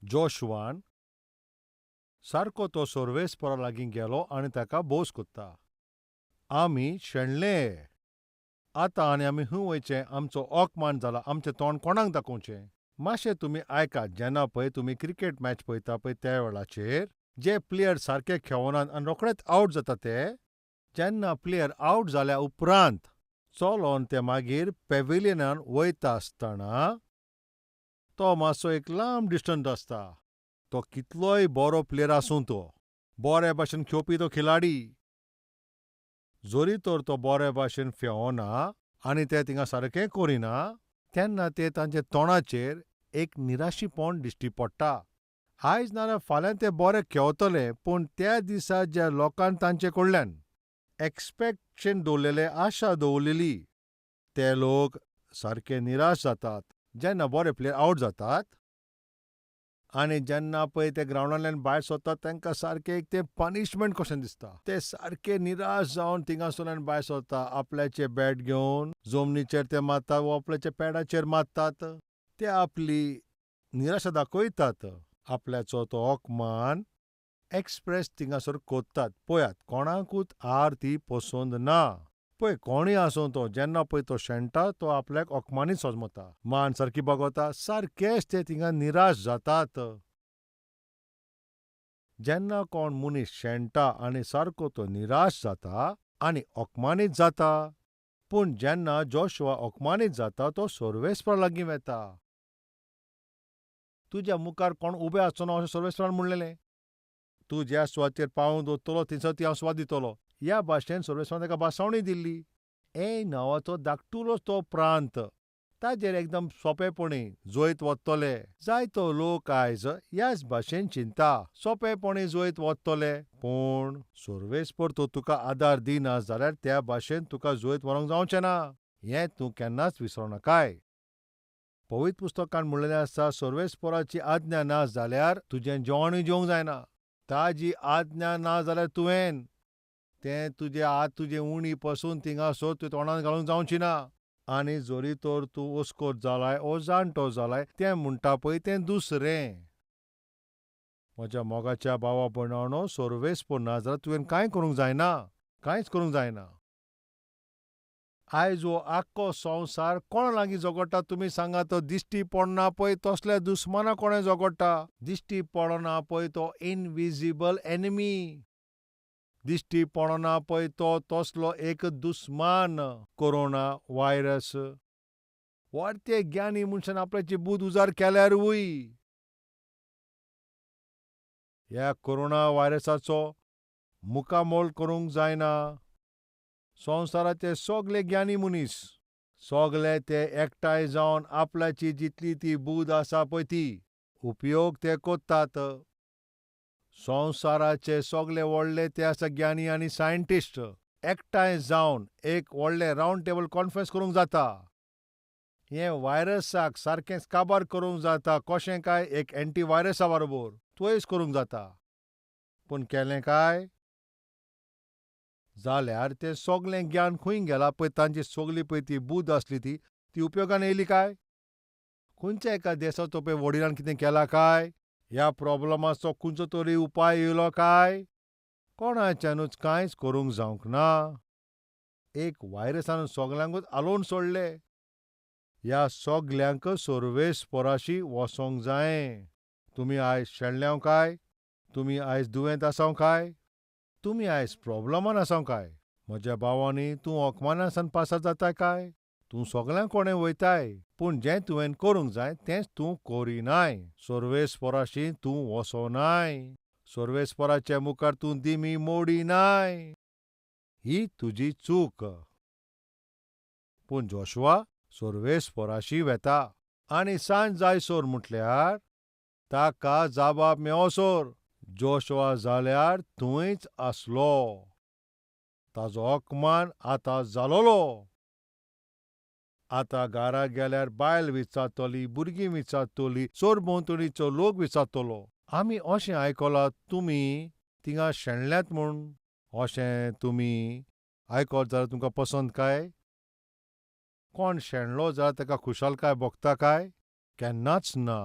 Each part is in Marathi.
जोशुआन सारको तो सोर्वेस्परा लागीं गेलो आनी ताका बोस कोत्ता. आमी शेणले. आतां आनी आमी हूं वयचे, आमचो ओकमान जाला, आमचें तोंड कोणाक दाखोवचें? मातशें तुमी आयकात, जेन्ना पळय तुमी क्रिकेट मॅच पळयता पळय त्या वेळाचेर जे प्लेयर सारके खेळनात आनी रोखडेच आवट जाता ते, जेन्ना प्लेयर आवट जाल्या उपरांत चलोन ते मागीर पॅव्हिलियनान वयता आसतना तो मातसो एक लांब डिस्टन्स आसता. तो कितलोय बरो प्लेयर आसूं तो, बरे भाशेन खेळपी तो खिलाडी, जोरी तर तो बरे भाशेन फेवना आनी ते थिंगा सारकें करिना, तेन्ना ते तांचे तोंडाचेर एक निराशीपण दिश्टी पडटा. आयज नाल्यार फाल्यां ते बरे खेळटले, पूण त्या दिसा ज्या लोकान तांचे कडल्यान एक्सपेक्टेशन दवरलेले, आशा दवरलेली, ते लोक सारके निराश जातात जेन्ना बरे प्लेयर आवट जातात. आनी जेन्ना पळय ते ग्रावंडांतल्यान भायर सरतात तांकां सारकें एक तें पनिशमेंट कशें दिसता. ते सारके निराश जावन थिंगासरल्यान भायर सरता. आपल्याचे बॅट घेवन जमनीचेर ते मारतात वा आपल्याच्या पॅडाचेर मारतात. ते आपली निराशा दाखयतात. आपल्याचो तो ओकमान एक्सप्रेस थिंगासर कोत्तात. पळयात, कोणाकूच हार ती पसंद ना. पळय, कोणूय आसूं तो, जेन्ना पळय तो शेणटा तो आपल्याक ओकमानीत समजता. मान सारकी बागोता, सारकेच ते थिंगा निराश जातात. जेन्ना कोण मनीस शेणटा आनी सारको तो निराश जाता आनी ओकमानीत जाता, पूण जेन्ना जोशुआ ओकमानीत जाता तो सोर्वेस्परा लागीं वेता. तुज्या मुखार कोण उबे आसचो ना अशें सोर्वेस्परान म्हणलेलें. तूं ज्या सुवातेर पांव दवरतलो थंयसर ती हांव सुवात दितलो. ह्या भाशेन सोर्वेस्परान ताका भासावणी दिल्ली. नांवाचो धाकटुलोच तो प्रांत, ताजेर एकदम सोंपेपणी जैत वतले. जायतो लोक आयज ह्याच भाशेन चिंता, सोंपेपणी जैत वतले. पूण सोर्वेस्पर तो तुका आदार दिना जाल्यार त्या भाशेन तुका जैत व्हरूंक जावचें ना. हें तूं केन्नाच विसरूं नाकाय. पवित्र पुस्तकांत म्हणलेलें आसा, सोर्वेस्पराची आज्ञा ना जाल्यार तुजें जेवणूय जेवंक जायना. ताजी आज्ञा ना जाल्यार तुवें तें तुजे हात तुजे उणी पासून थिंगासर तुवें तोंडांत घालूंक जावची ना. आनी जोरी तर तूं हुस्कोर जालाय ओ जाणटो जालाय, तें म्हणटा पळय तें दुसरें. म्हज्या मोगाच्या भावा भयणांनो, सोर्वेस्पर ना जाल्यार तुवें कांय करूंक जायना, कांयच करूंक जायना. आयज हो आख्खो संवसार कोणा लागीं झगडटा तुमी सांगात? दिश्टी पडना पळय तसल्या दुस्माना कोणें झगडटा. दिश्टी पडना पळय तो इनविजिबल एनिमी. दिश्टी पडना पळय तो तसलो एक दुस्मान, कोरोना व्हायरस. वाडते ज्ञानी मनशान आपल्याची बूद उजार केल्यारूय ह्या कोरोना व्हायरसाचो मुखामोल करूंक जायना. संवसाराचे सगळे ज्ञानी मनीस, सगळे ते एकठांय जावन आपल्याची जितली ती बूद आसा पळय ती उपयोग ते कोत्तात. संवसाराचे सगळे व्हडले ते आसा ज्ञानी आनी सायंटिस्ट एकठांय जावन एक व्हडलें रावंड टेबल कॉन्फरन्स करूंक जाता. हें व्हायरसाक सारकेंच काबार करूंक जाता. कशें काय? एक एंटी व्हायरसा बरोबर तुयच करूंक जाता. पूण केलें काय? जाल्यार तें सगळें ज्ञान खंय गेलां पळय, तांची सगळी पळय ती बूद आसली ती उपयोगान येयली काय? खंयच्या एका देशाचो पळय वडिलान कितें केलां काय? ह्या प्रॉब्लमाचो खंयचो तरी उपाय येयलो काय? कोणाच्यानूच कांयच करूंक जावंक ना. एक व्हायरसान सगल्यांकूच आलोवन सोडले. ह्या सगल्यांक सोर्वेस्पराशी वसोंक जाय. तुमी आयज शेणल्या काय? तुमी आयज दुयेंत आसा काय? तुमी आयज प्रॉब्लमान आसा काय? म्हज्या भावांनी, तूं ओकमानासान पासार जाता काय? तूं सगल्यांक कोणें वयताय, पूण जें तुवें करूंक जाय तेंच तूं करिनाय. सोर्वेस्पराशी तूं वसोनाय. सोर्वेस्पराचे मुखार तूं दिमी मोडिनाय. ही तुजी चूक. पूण जोशुआ सोर्वेस्पराशी वेता आनी सांज जायसर म्हटल्यार ताका जाबाप मेळसर जोशुआ जाल्यार थंयच आसलो. ताजो ओकमान आतां जालोलो. आतां घरा गेल्यार बायल विचारतली, भुरगीं विचारतलीं, सोरभोंवतणीचो लोक विचारतलो, आमी अशें आयकलां तुमी थिंगा शेणल्यात म्हूण. अशें तुमी आयकत जाल्यार तुमकां पसंद काय? कोण शेणलो जाल्यार ताका खुशालकाय भोगता काय? केन्नाच ना.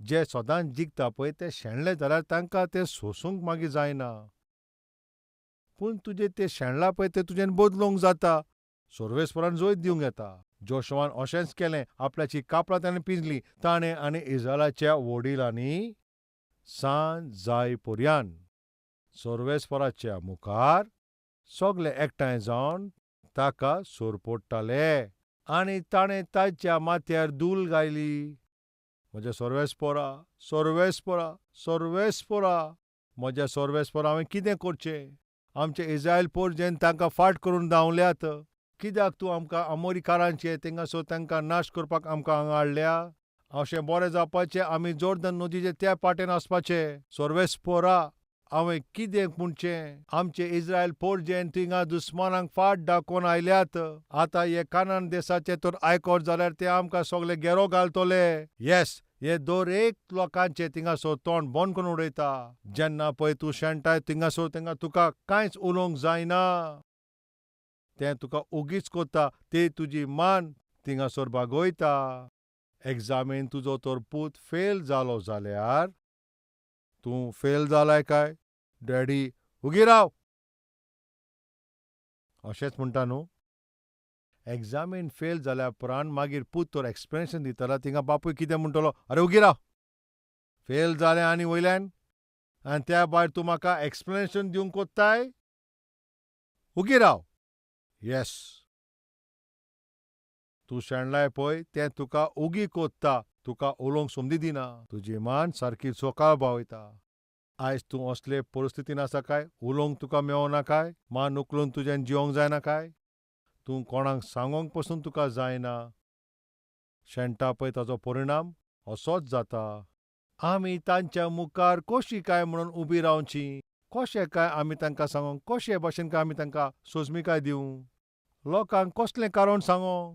जे सदांच जिखता पळय ते शेणले जाल्यार तांकां तें सोसूंक मागीर जायना. पूण तुजें तें शेणलां पळय तें तुज्यान बदलूंक जाता. सर्वेस्परान जैत दिवंक येता. जोशुआन अशेंच केलें. आपल्याची कापलां ताणें पिंजलीं. ताणें आनी इस्रायलाच्या वडिलांनी सांज जायपर्यंत सर्वेस्पराच्या मुखार सगळे एकठांय जावन ताका सोरपोडटाले आनी ताणें ताच्या माथ्यार धूल घाली. म्हज्या सर्वेस्परा, सर्वेस्परा, सर्वेस्परा, म्हज्या सर्वेस्परा हांवें कितें करचें? आमचे इस्रायल पोरजेन तांकां फाट करून धांवल्यात. कित्याक तूं आमकां अमोरीकारांचे थिंगासोर तांकां नाश करपाक आमकां हांगा हाडल्या? अशें बरें जावपाचें आमी जोर्दन नदीचे त्या पाटेन वचपाचें. सर्वेस्परा, हांवें कितें म्हणचें? आमचे इस्रायल पोरजेन थिंगा दुस्मानांक फाट दाखोवन आयल्यात. आतां हे कानान देशाचे तर आयकोत जाल्यार ते आमकां सगळे घेरो घालतले. येस, हे दर एक लोकांचे थिंगासोर तोंड बंद करून उडयता. जेन्ना पळय तूं शेणटाय थिंगासोर तेन्ना तुका कांयच उलोवंक जायना. तें तुका उगीच कोत्ता. ती तुजी मान थिंगासोर बागोयता. एग्जामीन तुजो तर पूत फेल जालो जाल्यार तूं फेल जालाय काय? डॅडी, उगी राव. अशेंच म्हणटा न्हू. एग्जामीन फेल जाल्या उपरांत मागीर पूत तर एक्सप्लेनेशन दितलो थिंगा बापूय कितें म्हणटलो? अरे उगी राव. फेल जालें आनी वयल्यान? आनी त्या भायर तूं म्हाका एक्सप्लेनेशन दिवंक कोत्ताय? उगी राव. येस. तूं शेणलाय पळय तें तुका उगी कोत्ता. तुका उलोवंक संदी दिना. तुजी मान सारकी सकाळ बावयता. आयज तूं असले परिस्थितीन आसा काय? उलोवंक तुका मेळना काय? मान उखलून तुज्यान जिवंक जायना काय? तूं कोणाक सांगोंक पसून तुका जायना. शेणटा पळय ताचो परिणाम असोच जाता. आमी तांच्या मुखार कशीं काय म्हणून उबीं रावचीं? कशें काय आमी तांकां सांगोंक? कशे भाशेन काय आमी तांकां सोजमीकाय दिवं? लोकांक कसलें कारण सांगों?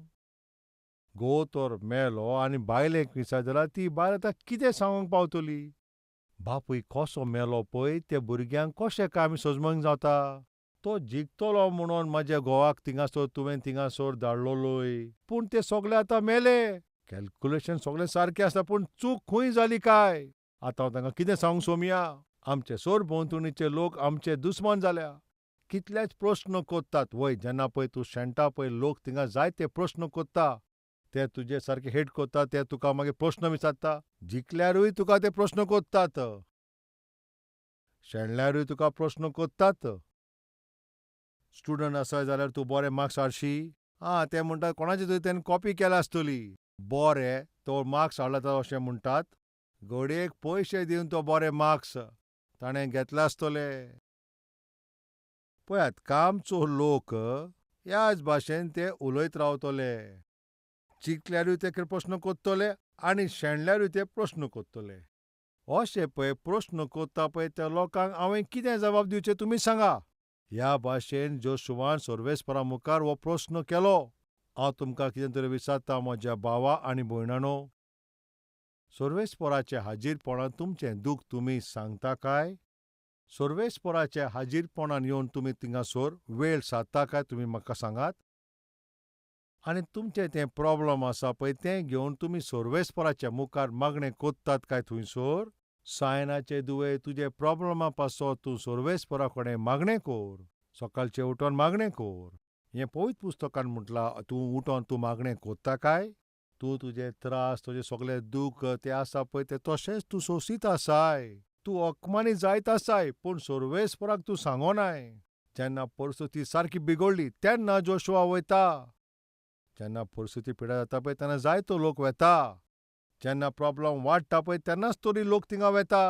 घोव तर मेलो आनी बायलेक विचार जाल्यार ती बायल आतां कितें सांगोंक पावतली? बापूय कसो मेलो पळय ते भुरग्यांक कशें काय आमी सोजमोंक जाता? तो जिखतलो म्हणून म्हाज्या घोवाक थिंगासोर तुवें थिंगासोर धाडलोलोय. पूण ते सगळे आतां मेले. कॅल्क्युलेशन सगळें सारकें आसा पूण चूक खंय जाली काय? आतां हांव तांकां कितें सांगूं सोमया? आमचे सोरभोंवतणीचे लोक आमचे दुस्मान जाल्या. कितलेच प्रस्न कोत्तात. वय जेन्ना पळय तूं शेणटा पळय लोक थिंगा जायते प्रस्न कोत्ता. ते तुजे सारके हेट कोत्ता ते तुका मागीर प्रस्न विचारता. जिखल्यारूय तुका ते प्रस्न कोत्तात. शेणल्यारूय तुका प्रस्न कोत्तात. स्टुडंट आसय जाल्यार तूं बरे मार्क्स हाडशी? ते म्हणटात कोणाचे तरी तेणें कॉपी केल्या आसतली. बरे तो मार्क्स हाडला तर अशें म्हणटात. घडयेक पयशे दिवन तो बरे मार्क्स ताणें घेतले आसतले. पळयात कामचो लोक ह्याच भाशेन ते उलयत रावतले. जिखल्यारूय ते प्रस्न कोत्तले आनी शेणल्यारूय ते प्रस्न कोत्तले. अशे पळय प्रस्न कोत्ता पळय त्या लोकांक हांवें कितें जबाब दिवचें तुमी सांगा? ह्या भाशेन जोशुआन सर्वेस्परा मुखार हो प्रस्न केलो. हांव तुमकां कितें तरी विचारता म्हज्या भावा आनी भयणांनो. सर्वेस्पराच्या हाजीरपणांत तुमचें दूख तुमी सांगता काय? सर्वेस्पराच्या हाजीरपणान येवन तुमी थिंगासोर वेळ सादता काय तुमी म्हाका सांगात? आनी तुमचें तें प्रॉब्लम आसा पळय तें घेवन तुमी सर्वेस्पराच्या मुखार मागणें कोत्तात काय थंयसोर? सायनाचे दुवे तुजे प्रॉब्लमा पासत तूं सर्वेस्परा कडेन मागणें कोर. सकाळचें उठोन मागणें कोर. हें पवित्र पुस्तकान म्हटलां तूं उठोन तूं मागणें कोत्ता काय? तूं तुजे त्रास तुजें सगळें दूख तें आसा पळय तें तशेंच तूं सोंसीत आसाय. तूं अकमानी जायत आसाय पूण सर्वेस्पराक तूं सांगोनाय. जेन्ना परिस्थिती सारकी बिगडली तेन्ना जोशुआ वयता. जेन्ना परिस्थिती पिड्यार जाता पळय तेन्ना जायतो लोक वेता. जेन्ना प्रॉब्लम वाडटा पळय तेन्नाच तरी लोक थिंगा वेता.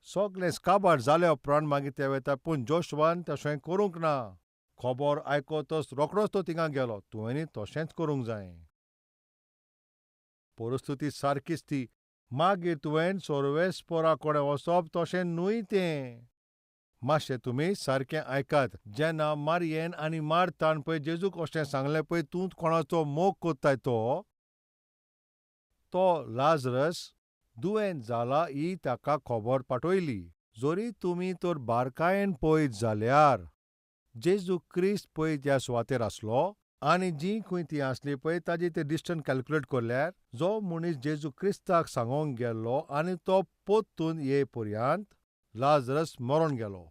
सगळें काबार जाल्या उपरांत मागीर ते वेता पूण जोशुआन तशें करूंक ना. खबर आयकतच रोखडोच तो थिंगा गेलो. तुवेंनी तशेंच करूंक जाय. परिस्थिती सारकीच ती. मागीर तुवें सर्वेस्परा कडेन वचप तशें न्हय तें. मातशें तुमी सारकें आयकात. जेन्ना मारयेन आनी मार्तान पळय जेजूक अशें सांगलें पळय तूं कोणाचो मोग कोत्ताय तो लाजरस दुयेंत जाला ही ताका खबर पाठयली. जरी तुमी तर बारकायेन पळयत जाल्यार जेजू क्रिस्त पळय त्या सुवातेर आसलो आनी जी खंय ती आसली पळय ताजी ते डिस्टन्स कॅल्क्युलेट करल्यार जो मनीस जेजू क्रिस्ताक सांगोंक गेल्लो आनी तो पोत्तून ये पर्यंत लाजरस मरोन गेलो.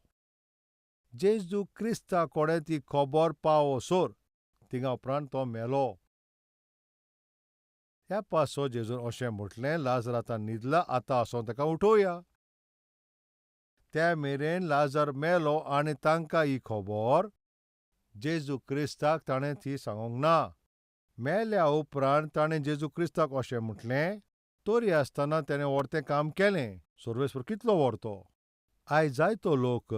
जेजू क्रिस्ताक कोणें ती खबर पावोसोर थिंगा उपरांत तो मेलो. ह्या पासो जेजून अशें म्हटलें, लाजर आतां न्हिदला, आतां वचोन ताका उठोवया. त्या मेरेन लाजर मेलो आनी तांकां ही खबर जेजू क्रिस्ताक ताणें ती सांगोंक ना. मेल्या उपरांत ताणें जेजू क्रिस्ताक अशें म्हटलें, तरी आसतना ताणें व्हडतें काम केलें. सर्वेस्पर कितलो व्हडतो. आयज जायतो लोक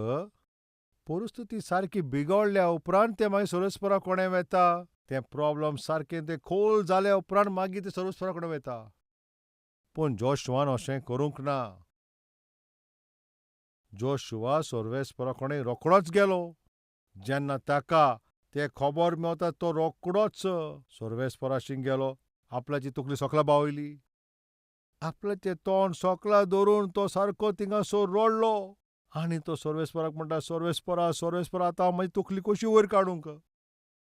परिस्थिती सारकी बिगडल्या उपरांत ते मागीर सर्वेस्परा कोणें वेता. तें प्रॉब्लम सारकें तें खोल जाल्या उपरांत मागीर ते सर्वेस्परा कडेन वेता. पूण जोशुआन अशें करूंक ना. जोशुआ सर्वेस्परा कडेन रोखडोच गेलो. जेन्ना ताका तें खबर मेवता तो रोखडोच सर्वेस्पराशी गेलो. आपल्याची तकली सोकला पावयली. आपल्याचें तोंड सोकला धरून तो सारको थिंगासोर रडलो. आनी तो सर्वेस्पराक म्हणटा, सर्वेस्परा आतां हांव म्हजी तकली कशी वयर काडूंक?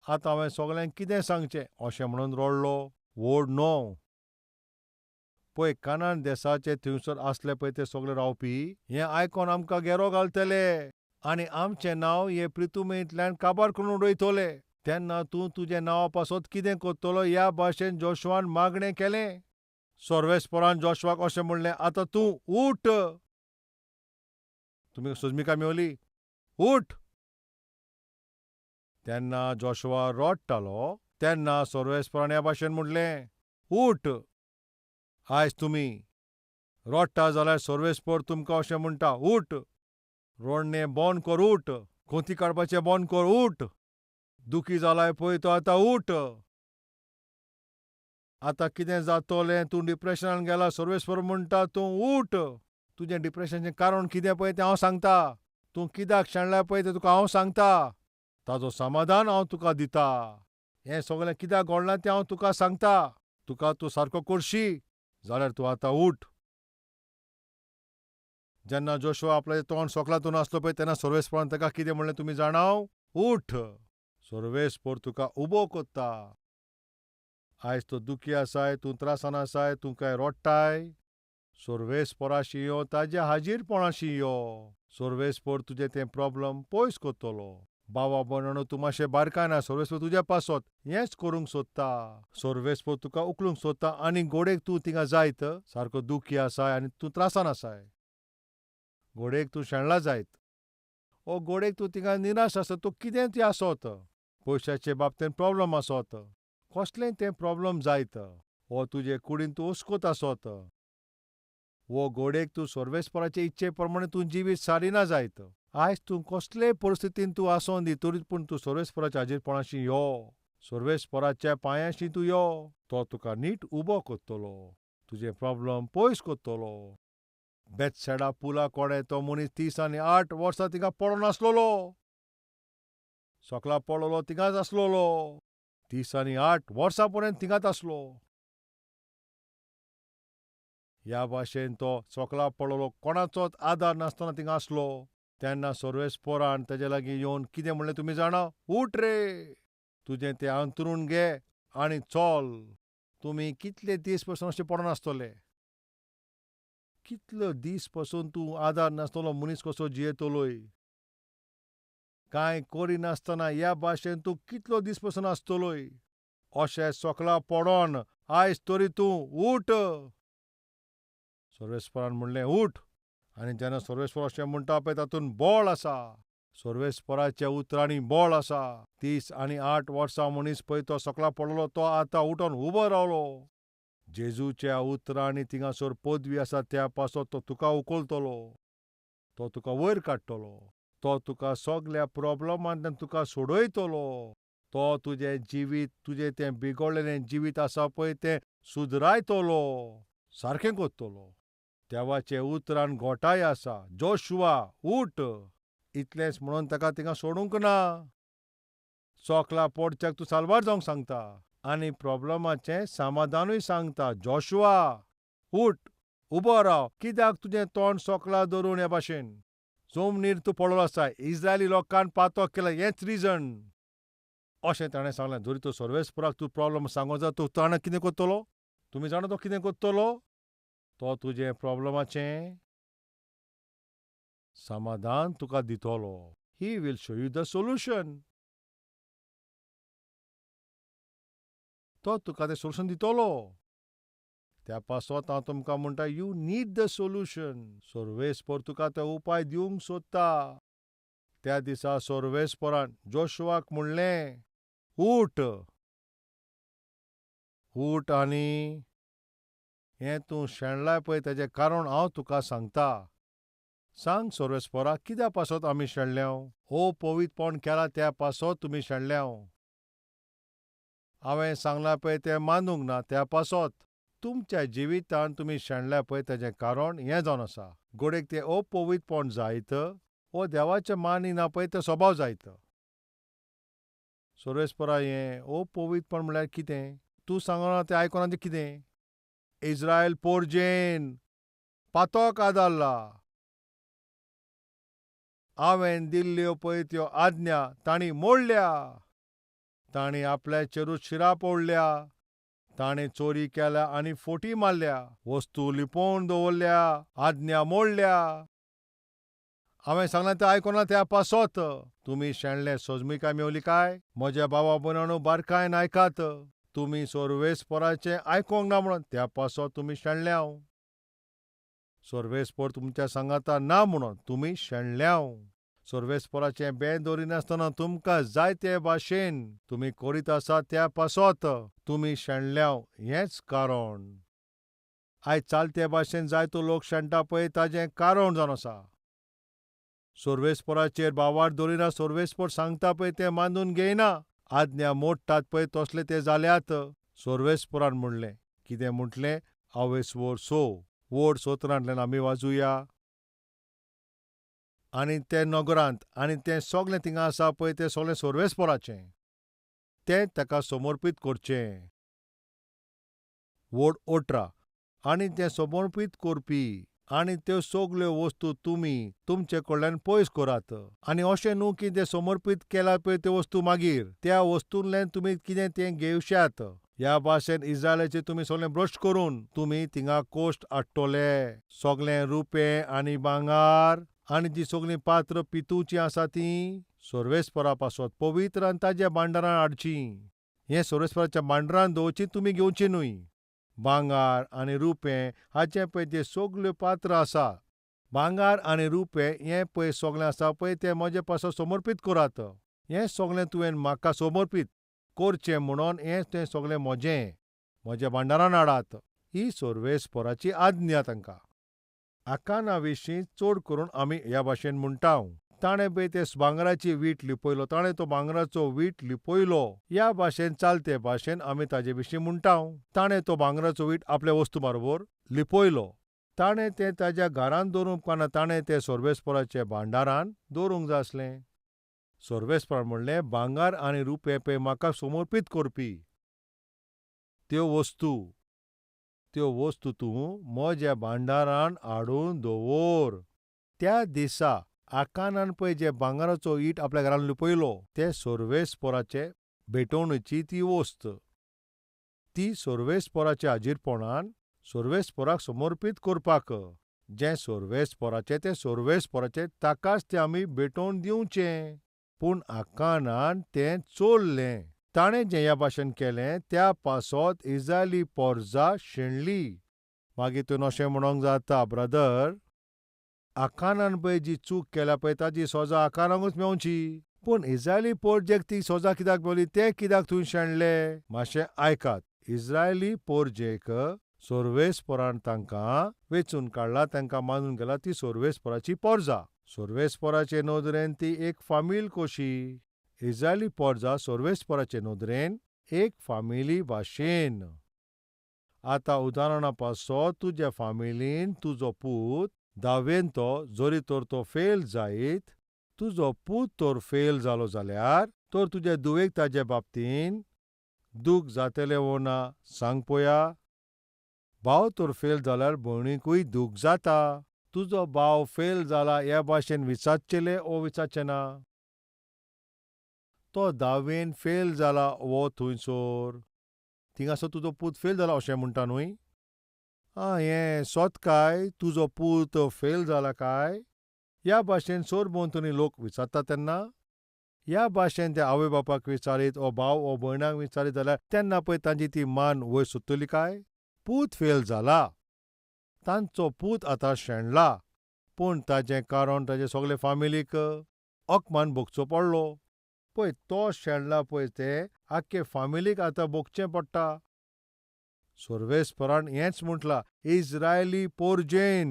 आतां हांवें सगल्यांक कितें सांगचें? अशें म्हणून रडलो. व्हड न्हय. पळय कानान देसाचे थंयसर आसले पळय ते सगळे रावपी, हें आयकोन आमकां घेरो घालतले आनी आमचें नांव हे पृथ्वींतल्यान काबार करून उडयतले. तेन्ना तूं तुजें नांवा पासत कितें करतलो ह्या भाशेन जोशुआन मागणें केलें. सर्वेस्परान जोशुआक अशें म्हणलें, आतां तूं उठ. तुमी सोजमिका मेवली? उठ. तेन्ना जोशुआ रडटालो. तेन्ना सर्वेस्परान ह्या भाशेन म्हणलें, उठ. आयज तुमी रडटा जाल्यार सर्वेस्पर तुमकां अशें म्हणटा, उठ. रडणें बंद कर, उठ. खोंती काडपाचें बंद कर, उठ. दुखी जालाय पळय तो आतां उठ. आतां कितें जातोलें, तूं डिप्रेशनान गेला, सर्वेस्पर म्हणटा तूं उठ. तुजें डिप्रेशनाचें कारण कितें पळय तें हांव सांगता. तूं कित्याक शेणला पळय तें तुका हांव सांगता. ताजो समाधान हांव तुका दिता. हें सगलें कित्याक घडलां तें हांव तुका सांगता. तुका तूं सारको करशी जाल्यार तूं आतां उठ. जेन्ना जोशुआ आपलें तोंड सोकला धरून आसलो पळय तेन्ना सर्वेस्परान ताका कितें म्हणलें तुमी जाणाव? उठ. सर्वेस्पर तुका उबो कोत्ता. आयज तो दुखी आसाय, तूं त्रासान आसाय, तूं काय रडटाय. सर्वेस्पराशी यो, ताज्या हाजीरपणाशी यो. सर्वेस्पर तुजें तें प्रॉब्लम पयस कोत्तलो. भावा भयणानो, तूं मातशें बारकायना, सर्वेस्पर तुज्या पासत हेंच करूंक सोदता. सर्वेस्पर तुका उखलूंक सोदता आनी घोडेक तूं थिंगा जायत. सारको दुखी आसाय आनी तूं त्रासान आसाय. घोडेक तूं शेणला जायत. ओ घोडेक तूं थिंगा निराश आसत, तूं कितें तें आसत. पयशाचे बाबतींत प्रॉब्लम आसत. कसलेंय तें प्रॉब्लम जायत. वो तुजे कुडीन तूं हुस्कोत आसत. वो घोडेक तूं सर्वेस्पराचे इच्छे प्रमाणे तूं जिवीत सारिना जायत. आयज तूं कसलेय परिस्थितींत तूं आसों दी, तरी पूण तूं सर्वेस्पराच्या हाजीरपणाशी यो. सर्वेस्पराच्या पांयांशी तूं यो. तो तुका नीट उबो कोत्तलो. तुजें प्रॉब्लम पयस कोत्तलो. बेतसॅडा पुला कोडे तो मनीस 30 आनी 8 वर्सां थिंगा पडून आसलोलो. सोकला पडलोलो थिंगाच आसलोलो. 30 आनी 8 वर्सां पर्यंत थिंगाच आसलो. ह्या भाशेन तो सोकला पडलोलो, कोणाचोच आदार नासतना थिंगा आसलो. तेन्ना सर्वेस्परान ताजे लागीं येवन कितें म्हणलें तुमी जाणा? उठ रे. तुजें तें अंथरूण घे आनी चल. तुमी कितले दीस पासून अशें पडून आसतले? कितलो दीस पासून तूं आदार नासतलो मनीस कसो जियेतलोय? कांय करिनासतना ह्या भाशेन तूं कितलो दीस पासून आसतलोय? अशें सोकला पडोन आयज तरी तूं उठ. सर्वेस्परान म्हणलें उठ. आनी जेन्ना सर्वेस्पर अशें म्हणटा पळय तातूंत बळ आसा. सर्वेस्पराच्या उतरांनी बळ आसा. 30 आनी 8 वर्सां मनीस पळय तो सोकला पडलोलो तो आतां उठोन उबो रावलो. जेजूच्या उतरांनी थिंगासर पदवी आसा त्या पासत तो तुका उखलतलो. तो तुका वयर काडटलो. तो तुका सगल्या प्रॉब्लमांतल्यान तुका सोडयतलो. तो तुजें जिवीत, तुजें तें बिगडलेलें जिवीत आसा पळय तें सुदरायतलो. सारकें कोत्तलो. देवाचे उतरान घोटाय आसा. जोशुआ उठ. इतलेंच म्हणून ताका थिंगा सोडूंक ना. सोकला पडच्याक तूं साल्वार जावंक सांगता. आनी प्रॉब्लमाचें समाधानूय सांगता. जोशुआ उठ. उबो राव. कित्याक तुजें तोंड सोकला धरून हे भाशेन? जमनीर तूं पडलोलो आसा. इस्रायली लोकांन पातक केला हेंच रिजन. अशें ताणें सांगलें. जोरी तो सर्वेस्पराक तूं प्रॉब्लम सांगो जा तो ताणें कितें कोत्तलो? तुमी जाणा तो कितें कोत्तलो? तो तुजें प्रॉब्लमाचें समाधान तुका दितलो. He will show you the solution. तो तुका तें सोल्युशन दितलो. त्या पासत हांव तुमकां म्हणटा, यू नीड द सोल्युशन. सर्वेस्पर तुका ते उपाय दिवंक सोदता. त्या दिसा सर्वेस्परान जोशुआक म्हणलें, उठ, उठ आनी हें तूं शेणलाय पळय तेजें कारण हांव तुका सांगता. सांग सर्वेस्परा, कित्याक पासत आमी शेणल्यांव? पवित्रपण केलां त्या पासत तुमी शेणल्यांव. हांवें सांगलां पळय तें मानूंक ना त्या पासत. तुमच्या जिवितांत तुमी शेणल्या पळय तेजें कारण हें जावन आसा. घोडेक तें अपवित्रपण जायत, वो देवाचें मानिना पळय तो स्वभाव जायत. सर्वेस्परा हें अपवित्रपण म्हळ्यार कितें? तूं सांगना तें आयकना तें कितें? इस्रायल पोरजेन पातोक आदारला. हांवें दिल्ल्यो पळय त्यो आज्ञा तांणी मोडल्या. तांणी आपल्या चेरूच शिराप ओडल्या. ताणें चोरी केल्या आनी फोटी मारल्या. वस्तू लिपोवन दवरल्या, आज्ञा मोडल्या. हांवें सांगलां तें आयकना त्या पासत. तुमी शेणले सोजमीकाय मेवली काय? म्हज्या भावा भयणांनो, बारकायेन आयकात. तुमी सर्वेस्पराचें आयकोंक ना म्हणून त्या पासत तुमी शेणल्यांव. सर्वेस्पर तुमच्या सांगाता ना म्हणून तुमी शेणल्यांव. सर्वेस्पराचें बें दवरिनासतना तुमकां जाय ते भाशेन तुमी करीत आसा त्या पासत तुमी शेणल्यांव हेंच कारण. आयज चालते भाशेन जायतो लोक शेणटा पळय ताजें कारण जावन आसा. सर्वेस्पराचेर भावार्थ दवरिना सर्वेस्पर सांगता पळय तें मानून घेयना. आज्ञा मोडटात पळय तसले ते जाल्यात. सर्वेस्परान म्हणलें, कितें म्हटलें? आवेसवोर सो. व्हड सोतरांतल्यान आमी वाजुया. आनी तें नगरांत आनी तें सगलें थिंगा आसा पळय तें सगलें सर्वेस्पराचें. तें ताका समर्पीत करचें. व्हड ओटरा आनी तें समर्पीत करपी आनी त्यो सगल्यो वस्तू तुमी तुमचे कडल्यान पयस करात. आनी अशें न्हू की तें समर्पीत केल्यात पळय त्यो वस्तू मागीर त्या वस्तूंतल्यान तुमी कितें तें घेवश्यात. ह्या भाशेन इस्रायलाचें तुमी सगलें भ्रश्ट करून तुमी थिंगा कोश्ट हाडटले. सगलें रुपें आनी भांगार आनी जीं सगलीं पात्र पितूचीं आसा तीं सर्वेस्परा पासत पवित्र आनी ताज्या भांडारांत हाडचीं. हें सर्वेस्पराच्या भांडारांत दवरचीं, तुमी घेवचीं न्हय. भांगार आनी रुपें हाचें पळय तें सगल्यो पात्र आसा. भांगार आनी रुपें हें पळय सगलें आसा पळय तें म्हजे पासत समर्पीत करात. हें सगलें तुवें म्हाका समर्पीत करचें म्हणून हें तें सगलें म्हजें. म्हज्या भांडारांत हाडात. ही सर्वेस्पराची आज्ञा तांकां. आकाना विशीं चड करून आमी ह्या भाशेन म्हणटाव. ताणें पळय ते भांगराची वीट लिपयलो, ताणें तो भांगराचो वीट लिपयलो. ह्या भाशेन चालते भाशेन आमी ताजे विशीं म्हणटाव. ताणें तो भांगराचो वीट आपल्या वस्तू बरोबर लिपयलो. ताणें तें ताज्या घरांत दवरूंक उपकारना, ताणें तें सर्वेस्पराच्या भांडारांत दवरूंक जाय आसलें. सर्वेस्परान म्हणलें, भांगार आनी रुपें पळय म्हाका समर्पीत करपी त्यो वस्तू तूं म्हज्या भांडारांत हाडून दवर. त्या दिसा आकानान पळय जे भांगराचो ईट आपल्या घरांत लिपयलो ते सर्वेस्पराचे भेटवणुची ती वस्त. ती सर्वेस्पराच्या हाजीरपणान सर्वेस्पराक समर्पीत करपाक. जें सर्वेस्पराचें तें सर्वेस्पराचें ताकाच तें आमी भेटोवन दिवचें. पूण आकानान तें चोरलें. ताणें जें ह्या भाशेन केलें त्या पासत इस्रायली पोरजां शेणलीं. मागीर तुवें अशें म्हणोंक जाता, ब्रदर, आकानान पळय जी चूक केल्या पळय ताजी सजा आकानाकूच मेवची. पूण इस्रायली पोरजेक ती सजा कित्याक मेवली तें कित्याक तुवें शेणलें? मातशें आयकात. इस्रायली पोरजेक सर्वेस्परान तांकां वेंचून काडला, तांकां मानून गेला ती सर्वेस्पराची पोरजां. सर्वेस्पराचे नदरेन ती एक फामील कशी. इस्रायली पोरजां सर्वेस्पराचे नदरेन एक फामिली भाशेन. आतां उदाहरणा पासत तुज्या फामिलीन तुजो पूत 10वेंतो जोरी तर तो फेल जायत, तुजो पूत तर फेल जालो जाल्यार तर तुजे धुवेक ताजे बाबतीन दूख जातलें वो ना सांग पळोवया. भाव तर फेल जाल्यार भयणीकूय दूख जाता. तुजो भाव फेल जाला ह्या भाशेन विचारचेले वो विचारचें ना? तो 10वेन फेल जाला वो थंयसर. थिंगासर तुजो पूत फेल जाला अशें म्हणटा न्हय. हें सोत काय तुजो पूत फेल जाला काय? ह्या भाशेन सोरभोंवतणी लोक विचारता तेन्ना. ह्या भाशेन ते आवय बापायक विचारीत ओ भाव ओ भयणाक विचारीत जाल्यार तेन्ना पळय तांची ती मान वयर सुट्टली काय? पूत फेल जाला. तांचो पूत आतां शेणला. पूण ताचें कारण ताचे सगले फामिलीक अकमान भोगचो पडलो. पळय तो शेणला पळय ते आख्खे फामिलीक आतां भोगचें पडटा. सोर्वेस्परान हेंच म्हटलां, इस्रायली पोरजेन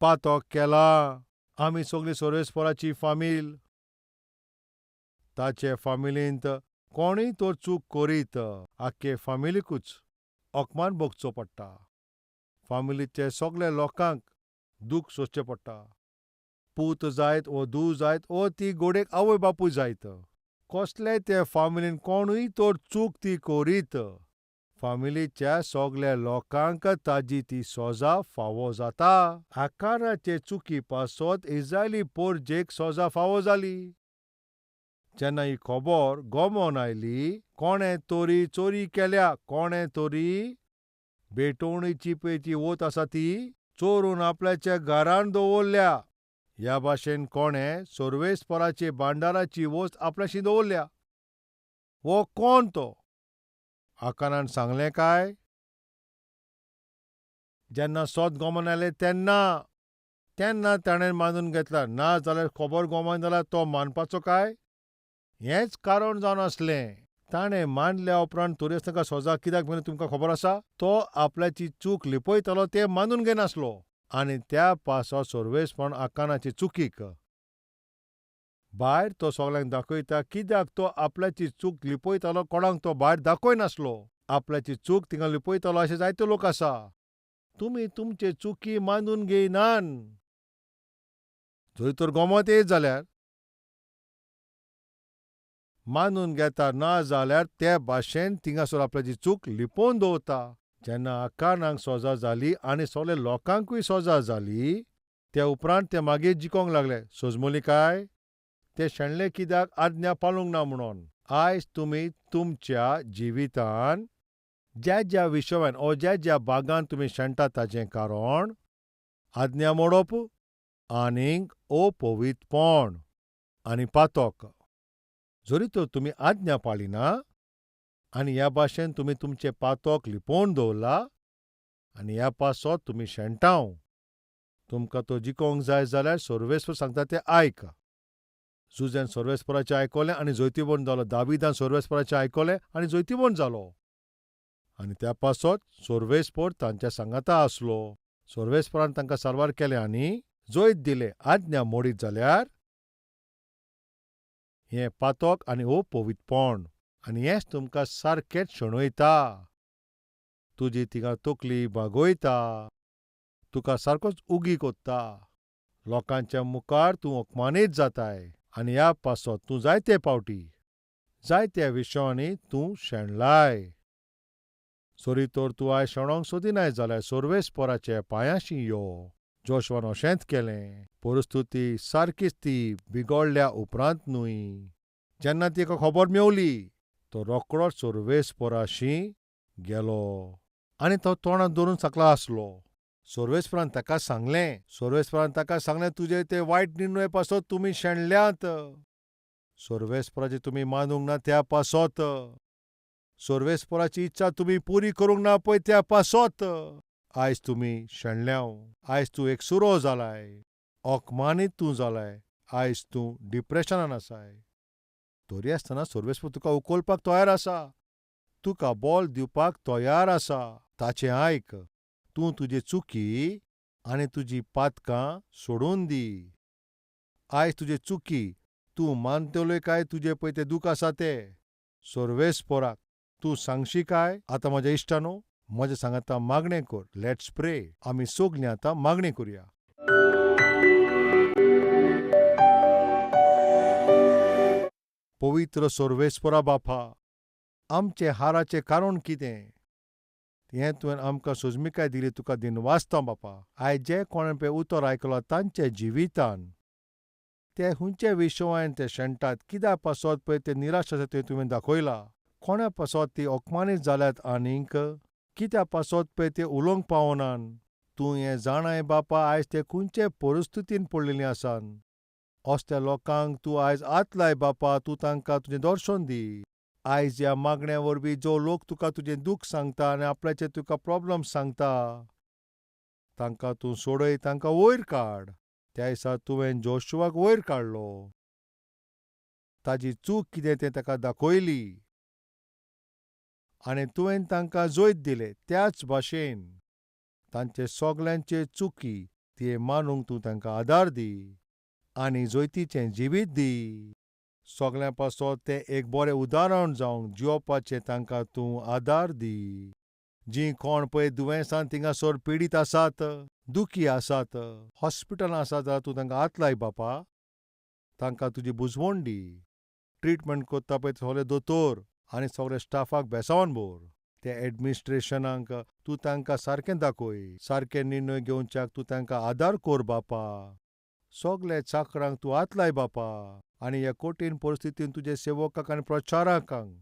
पातक केला. आमी सगळीं सोर्वेस्पराची फामील. ताचे फामिलींत कोणूय तर चूक करीत आख्खे फामिलीकूच अकमान भोगचो पडटा. फामिलीचे सगल्या लोकांक दूख सोंसचें पडटा. पूत जायत वो धूव जायत वो ती घोडेक आवय बापूय जायत. कसलेय ते फामिलीन कोणूय तर चूक ती करीत फामिलीच्या सगल्या लोकांक ताजी ती सजा फावो जाता. आकाराचे चुकी पासत इस्रायली पोरजेक सजा फावो जाली. जेन्ना ही खबर गोमोन आयली, कोणें तरी चोरी केल्या, कोणें तरी भेटवणीची पळय ती वोत आसा ती चोरून आपल्याच्या घरांत दवरल्या. ह्या भाशेन कोणें सोर्वेस्पराचे भांडाराची वस्त आपल्याशी दवरल्या. वो कोण तो? आकानान सांगलें काय? जेन्ना सोत गोमोन आयलें तेन्ना ताणें मानून घेतला. ना जाल्यार खबर गोमोन जाल्यार तो मानपाचो काय? हेंच कारण जावन आसलें. ताणें मानल्या उपरांत तरी ताका सजा कित्याक मेळ्ळी तुमकां खबर आसा? तो आपल्याची चूक लिपयतालो तें मानून घेनासलो. आनी त्या पासत सोर्वेस्परान आकानाचे चुकीक भायर तो सगल्यांक दाखयता कित्याक तो आपल्याची चूक लिपयतालो कोणाक तो भायर दाखयनासलो. आपल्याची चूक थिंगा लिपयतालो अशे जायते लोक आसा. तुमी तुमचे चुकी मानून घेयनान. जरी तर गोमोत येयत जाल्यार मानून घेता ना जाल्यार ते भाशेन थिंगासर आपल्याची चूक लिपोवन दवरता. जेन्ना आकानाक सजा जाली आनी सगल्या लोकांकूय सजा जाली, ते उपरांत ते मागीर जिकोंक लागले. सोजमली काय? ते शेणले कित्याक आज्ञा पाळूंक ना म्हणून. आयज तुमी तुमच्या जिवितान ज्या ज्या विशयान ओ ज्या ज्या भागांत तुमी शेणटात ताचें कारण आज्ञा मोडप आनीक अपवित्रपण आनी पातक. जरी तर तुमी आज्ञा पाळिना आनी ह्या भाशेन तुमी तुमचें पातक लिपोवन दवरला आनी ह्या पासत तुमी शेणटाव, तुमकां तो जिकोंक जाय जाल्यार सोर्वेस्पर सांगता तें आयक. जुझेन सोर्वेस्पराचें आयकोलें आनी जैतिवंत जालो. दाविदान सोर्वेस्पराचें आयकोलें आनी जैतिवंत जालो. आनी त्या पासत सोर्वेस्पर तांच्या सांगाता आसलो. सोर्वेस्परान तांकां सारवार केलें आनी जैत दिलें. आज्ञा मोडीत जाल्यार हें पातक आनी अपवित्रपण आनी हेंच तुमकां सारकेंच शेणयता. तुजी थिंगा तकली बागोयता. तुका सारकोच उगी कोत्ता. लोकांच्या मुखार तूं अपमानीत जाताय आनी ह्या पासत तूं जायते फावटी जायत्या विशयांनी तूं शेणलाय. जरी तर तूं आयज शेणोंक सोदिनाय जाल्यार सोर्वेस्पराच्या पांयांशी यो. जोशुआन अशेंच केलें. परिस्थिती सारकीच ती बिगडल्या उपरांत न्हय. जेन्ना तिका खबर मेवली तो रोखडोच सोर्वेस्पराशी गेलो आनी तो तोंडांत धरून सकला आसलो. सोर्वेस्परान ताका सांगलें तुजे ते वायट निर्णय पासत तुमी शेणल्यात. सोर्वेस्पराची तुमी मानूंक ना त्या पासत. सोर्वेस्पराची इच्छा तुमी पुरी करूंक ना पळय त्या पासत आयज तुमी शेणल्याव. आयज तूं एक सुरो जालाय. अकमानीत तूं जालाय. आयज तूं डिप्रेशनान आसाय. तरी आसतना सोर्वेस्पर तुका उखलपाक तयार आसा. तुका बोल दिवपाक तयार आसा. ताचें आयक. तूं तुजी चुकी आनी तुजी पातकां सोडून दी. आयज तुजे चुकी तूं मानतलोय काय तुजें पळय तें दूख आसा तें सोर्वेस्पराक तूं सांगशी काय? आतां म्हज्या इश्टानो, म्हज्या सांगाता मागणें कर. लेट्स प्रे. आमी सगलीं आतां मागणी करुया. पवित्र सोर्वेस्परा बापा, आमचे हाराचें कारण कितें? हें तुवें आमकां सोजमिकाय दिली तुका दिनवासतां बापा. आयज जे कोणें पळय उतर आयकलां तांचे जिवितान ते हुंचे विशवान ते शेणटात कित्याक पासत पळय ते निराश आसा ते तुवें दाखयला. कोण्या पासत ती ओकमानीत जाल्यात आनीक कित्याक पासत पळय ते उलोवंक पावनान. तूं हें जाणाय बापा आयज ते खंयचे परिस्थितीन पडलेलीं आसात. असल्या लोकांक तूं आयज हात लाय बापा, तूं तांकां तुजें दर्शन दी. आयज ह्या मागण्या वरवीं जो लोक तुका तुजें दूख सांगता आनी आपल्याचे तुका प्रॉब्लेम सांगता, तांकां तूं सोडय, तांकां वयर काड. त्या दिसा तुवें जोशुआक वयर काडलो. ताची चूक कितें तें ताका दाखयली आनी तुवें तांकां जैत दिलें. त्याच भाशेन तांचे सगल्यांचे चुकी ती मानूंक तूं तांकां आदार दी आनी जैतीचें जिवीत दी. सगळ्यां पासत तें एक बरें उदाहरण जावन जियोपाचें तांकां तूं आदार दी. जीं कोण पळय दुयेंसान थिंगासर पिडीत आसात, दुखी आसात, हॉस्पिटलांत आसात जाल्यार तूं तांकां हात लाय बापा. तांकां तुजी बुजवण दी. ट्रिटमेंट कोत्ता पळय सगळे दोतोर आनी सगळे स्टाफाक बेसावन भर. ते एडमिनिस्ट्रेशनाक तूं तांकां सारकें दाखय. सारके निर्णय घेवच्याक तूं तांकां आदार कर बापा. सगळे चाकरांक तूं हात लाय बापा आनी ह्या कठीण परिस्थितीन तुजे सेवकांक आनी प्रचारकांक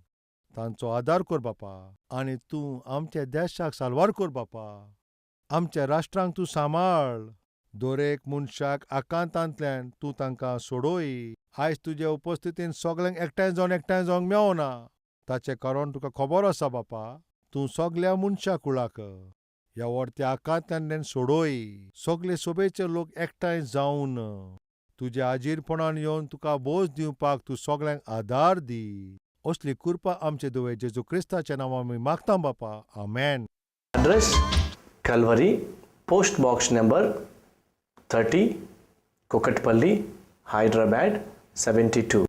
तांचो आदार कर बापा. आनी तूं आमच्या देशाक साल्वार कर बापा. आमच्या राष्ट्रांक तूं सांबाळ. दर एक मनशाक आकांतांतल्यान तूं तांकां सोडय. आयज तुजे उपस्थितीन सगळ्यांक एकठांय जावंक मेळना. ताचें कारण तुका खबर आसा बापा. तूं सगळ्या मनशा कुळाक ह्या व्हडत्या आकांतांतल्यान सोडय. सगळे सोबेचे लोक एकठांय जावन तुज्या आजीरपणान येवन तुका बोस दिवपाक तूं सगळ्यांक आदार दी. असली कृपा आमचे धवे जेजू क्रिस्ताच्या नांवान आमी मागता बापा. आमेन. Address Calvary, Post Box number 30, Kokatpalli, Hyderabad 72.